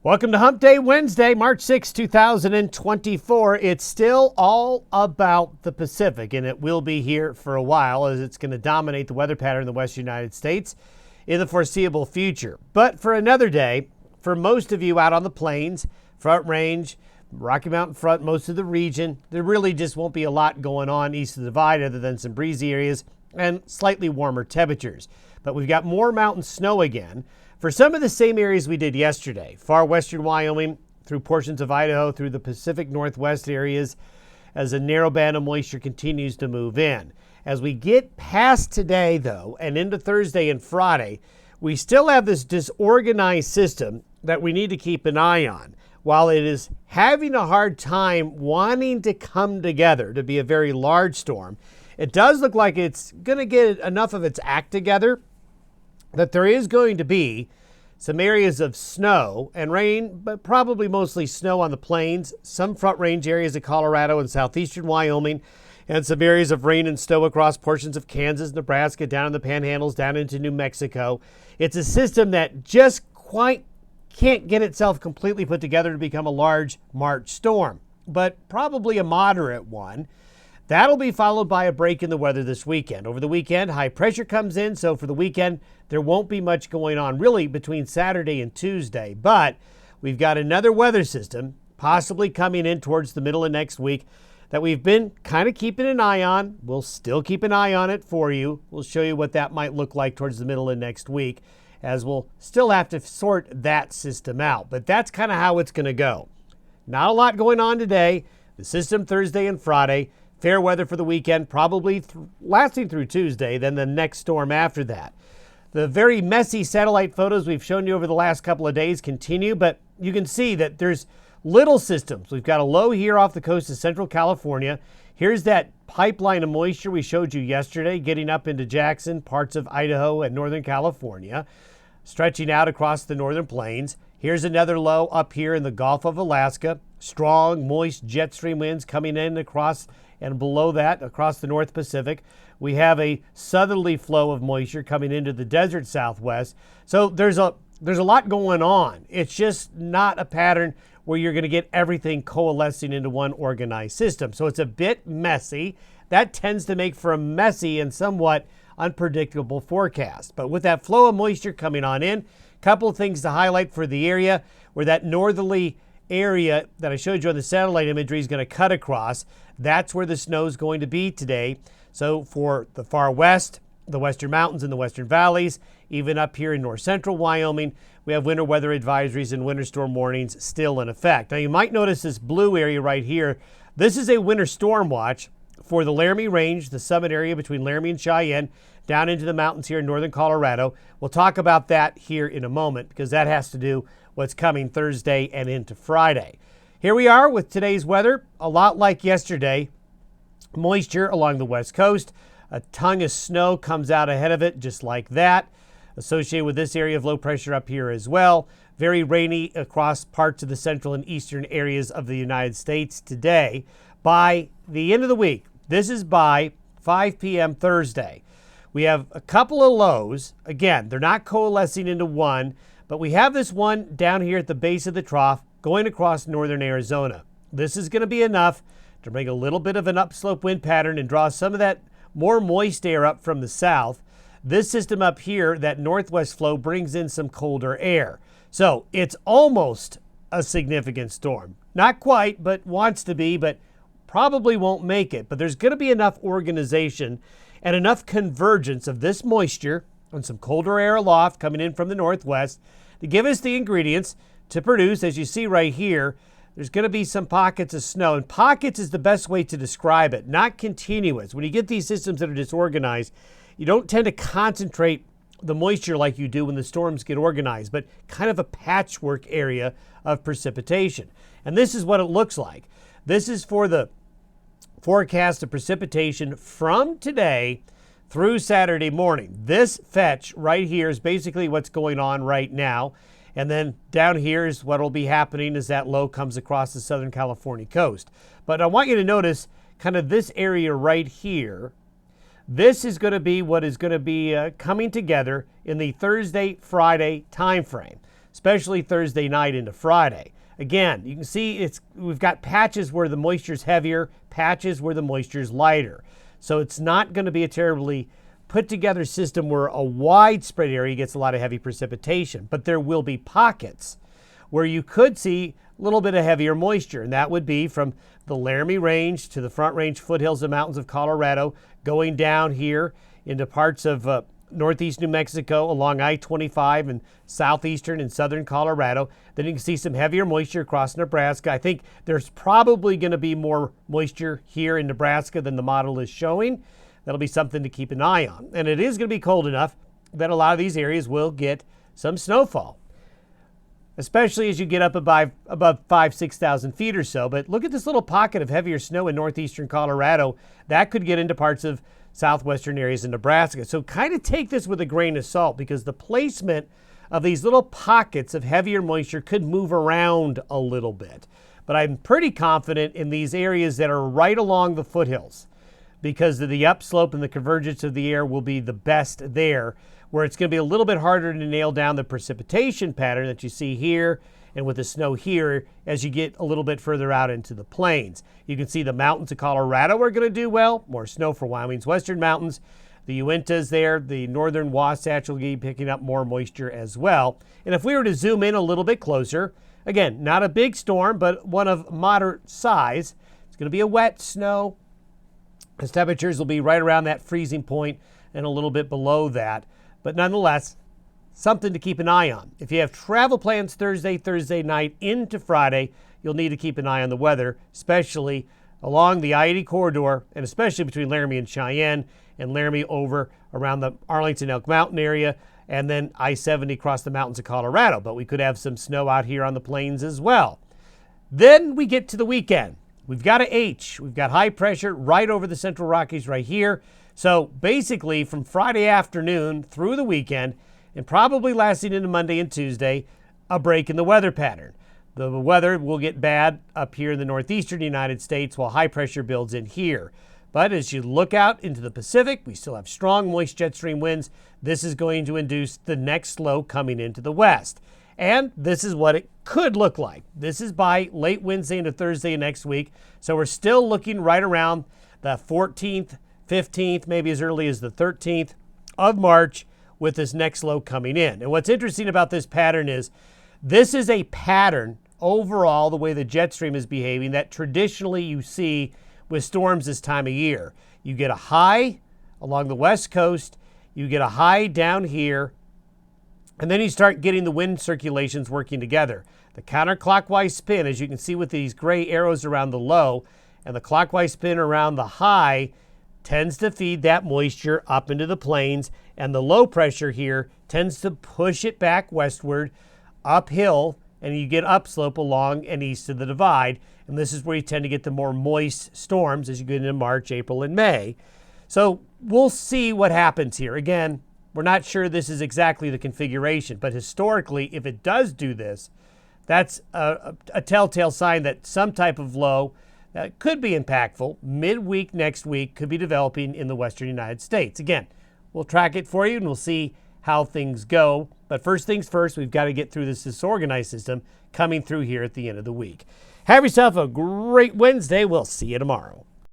Welcome to Hump Day Wednesday, March 6, 2024. It's still all about the Pacific, and it will be here for a while as it's going to dominate the weather pattern in the western United States in the foreseeable future. But for another day, for most of you out on the plains, Front Range, Rocky Mountain Front, most of the region, there really just won't be a lot going on east of the divide other than some breezy areas and slightly warmer temperatures. But we've got more mountain snow again for some of the same areas we did yesterday. Far western Wyoming, through portions of Idaho, through the Pacific Northwest areas, as a narrow band of moisture continues to move in. As we get past today, though, and into Thursday and Friday, we still have this disorganized system that we need to keep an eye on. While it is having a hard time wanting to come together to be a very large storm, it does look like it's going to get enough of its act together that there is going to be some areas of snow and rain, but probably mostly snow on the plains, some Front Range areas of Colorado and southeastern Wyoming, and some areas of rain and snow across portions of Kansas, Nebraska, down in the panhandles, down into New Mexico. It's a system that just quite can't get itself completely put together to become a large March storm, but probably a moderate one. That'll be followed by a break in the weather this weekend. Over the weekend, high pressure comes in, so for the weekend, there won't be much going on really between Saturday and Tuesday. But we've got another weather system possibly coming in towards the middle of next week that we've been kind of keeping an eye on. We'll still keep an eye on it for you. We'll show you what that might look like towards the middle of next week, as we'll still have to sort that system out. But that's kind of how it's going to go. Not a lot going on today. The system Thursday and Friday. Fair weather for the weekend, probably lasting through Tuesday, then the next storm after that. The very messy satellite photos we've shown you over the last couple of days continue, but you can see that there's little systems. We've got a low here off the coast of central California. Here's that pipeline of moisture we showed you yesterday, getting up into Jackson, parts of Idaho and northern California, stretching out across the northern plains. Here's another low up here in the Gulf of Alaska. Strong, moist jet stream winds coming in across and below that across the North Pacific. We have a southerly flow of moisture coming into the desert Southwest. So there's a lot going on. It's just not a pattern where you're going to get everything coalescing into one organized system. So it's a bit messy. That tends to make for a messy and somewhat unpredictable forecast. But with that flow of moisture coming on in, a couple of things to highlight for the area where that northerly area that I showed you on the satellite imagery is going to cut across. That's where the snow is going to be today. So for the far west, the western mountains and the western valleys, even up here in north central Wyoming, we have winter weather advisories and winter storm warnings still in effect. Now you might notice this blue area right here. This is a winter storm watch for the Laramie Range, the summit area between Laramie and Cheyenne, down into the mountains here in northern Colorado. We'll talk about that here in a moment because that has to do what's coming Thursday and into Friday. Here we are with today's weather, a lot like yesterday. Moisture along the west coast. A tongue of snow comes out ahead of it just like that. Associated with this area of low pressure up here as well. Very rainy across parts of the central and eastern areas of the United States today. By the end of the week, this is by 5 p.m. Thursday. We have a couple of lows. Again, they're not coalescing into one, but we have this one down here at the base of the trough going across northern Arizona. This is going to be enough to bring a little bit of an upslope wind pattern and draw some of that more moist air up from the south. This system up here, that northwest flow, brings in some colder air. So it's almost a significant storm. Not quite, but wants to be, but probably won't make it. But there's going to be enough organization and enough convergence of this moisture and some colder air aloft coming in from the northwest to give us the ingredients to produce, as you see right here, there's going to be some pockets of snow. And pockets is the best way to describe it, not continuous. When you get these systems that are disorganized, you don't tend to concentrate the moisture like you do when the storms get organized, but kind of a patchwork area of precipitation. And this is what it looks like. This is for the forecast of precipitation from today through Saturday morning. This fetch right here is basically what's going on right now. And then down here is what will be happening as that low comes across the Southern California coast. But I want you to notice kind of this area right here. This is going to be what is going to be coming together in the Thursday, Friday time frame. especially Thursday night into Friday. Again, you can see we've got patches where the moisture is heavier, patches where the moisture is lighter. So it's not going to be a terribly put together system where a widespread area gets a lot of heavy precipitation, but there will be pockets where you could see a little bit of heavier moisture, and that would be from the Laramie Range to the Front Range foothills and mountains of Colorado, going down here into parts of northeast New Mexico along I-25 and southeastern and southern Colorado. Then you can see some heavier moisture across Nebraska. I think there's probably going to be more moisture here in Nebraska than the model is showing. That'll be something to keep an eye on. And it is going to be cold enough that a lot of these areas will get some snowfall, especially as you get up above 5,000-6,000 feet or so. But look at this little pocket of heavier snow in northeastern Colorado. That could get into parts of southwestern areas in Nebraska. So kind of take this with a grain of salt, because the placement of these little pockets of heavier moisture could move around a little bit. But I'm pretty confident in these areas that are right along the foothills, because of the upslope and the convergence of the air will be the best there, where it's going to be a little bit harder to nail down the precipitation pattern that you see here and with the snow here as you get a little bit further out into the plains. You can see the mountains of Colorado are going to do well. More snow for Wyoming's western mountains. The Uintas there, the northern Wasatch will be picking up more moisture as well. And if we were to zoom in a little bit closer, again, not a big storm, but one of moderate size. It's going to be a wet snow. As temperatures will be right around that freezing point and a little bit below that. But nonetheless, something to keep an eye on. If you have travel plans Thursday night into Friday, you'll need to keep an eye on the weather, especially along the I-80 corridor, and especially between Laramie and Cheyenne, and Laramie over around the Arlington Elk Mountain area, and then I-70 across the mountains of Colorado. But we could have some snow out here on the plains as well. Then we get to the weekend. We've got a H. We've got high pressure right over the Central Rockies right here. So basically from Friday afternoon through the weekend, and probably lasting into Monday and Tuesday, a break in the weather pattern. The weather will get bad up here in the northeastern United States while high pressure builds in here. But as you look out into the Pacific, we still have strong moist jet stream winds. This is going to induce the next low coming into the west. And this is what it could look like. This is by late Wednesday into Thursday next week. So we're still looking right around the 14th, 15th, maybe as early as the 13th of March with this next low coming in. And what's interesting about this pattern is this is a pattern overall, the way the jet stream is behaving, that traditionally you see with storms this time of year. You get a high along the west coast, you get a high down here, and then you start getting the wind circulations working together. The counterclockwise spin, as you can see with these gray arrows around the low, and the clockwise spin around the high tends to feed that moisture up into the plains, and the low pressure here tends to push it back westward, uphill, and you get upslope along and east of the divide. And this is where you tend to get the more moist storms as you get into March, April, and May. So we'll see what happens here. Again, we're not sure this is exactly the configuration, but historically, if it does do this, that's a telltale sign that some type of low that could be impactful midweek next week could be developing in the western United States. Again, we'll track it for you and we'll see how things go. But first things first, we've got to get through this disorganized system coming through here at the end of the week. Have yourself a great Wednesday. We'll see you tomorrow.